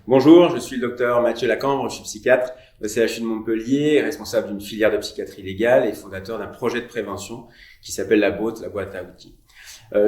Bonjour, je suis le docteur Mathieu Lacambre, je suis psychiatre au CHU de Montpellier, responsable d'une filière de psychiatrie légale et fondateur d'un projet de prévention qui s'appelle la BOAT, la boîte à outils.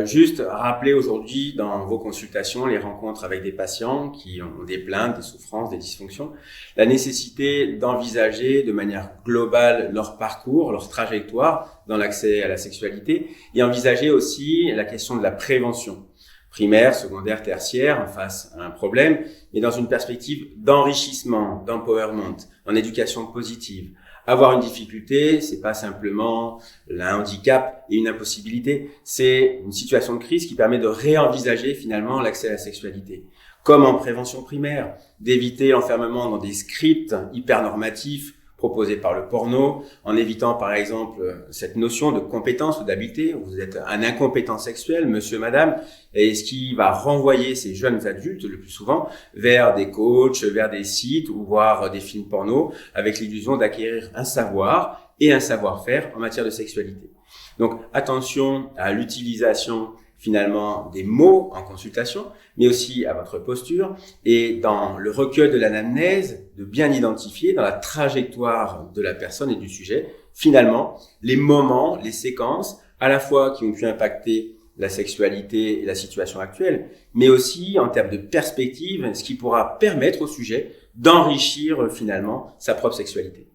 Juste rappeler aujourd'hui dans vos consultations, les rencontres avec des patients qui ont des plaintes, des souffrances, des dysfonctions, la nécessité d'envisager de manière globale leur parcours, leur trajectoire dans l'accès à la sexualité et envisager aussi la question de la prévention. Primaire, secondaire, tertiaire, face à un problème, mais dans une perspective d'enrichissement, d'empowerment, en éducation positive. Avoir une difficulté, c'est pas simplement un handicap et une impossibilité, c'est une situation de crise qui permet de réenvisager finalement l'accès à la sexualité. Comme en prévention primaire, d'éviter l'enfermement dans des scripts hyper normatifs proposés par le porno, en évitant par exemple cette notion de compétence ou d'habileté. Vous êtes un incompétent sexuel, monsieur, madame, et ce qui va renvoyer ces jeunes adultes le plus souvent vers des coachs, vers des sites ou voir des films porno avec l'illusion d'acquérir un savoir et un savoir-faire en matière de sexualité. Donc attention à l'utilisation finalement des mots en consultation, mais aussi à votre posture et dans le recueil de l'anamnèse, de bien identifier dans la trajectoire de la personne et du sujet, finalement, les moments, les séquences, à la fois qui ont pu impacter la sexualité et la situation actuelle, mais aussi en termes de perspective, ce qui pourra permettre au sujet d'enrichir finalement sa propre sexualité.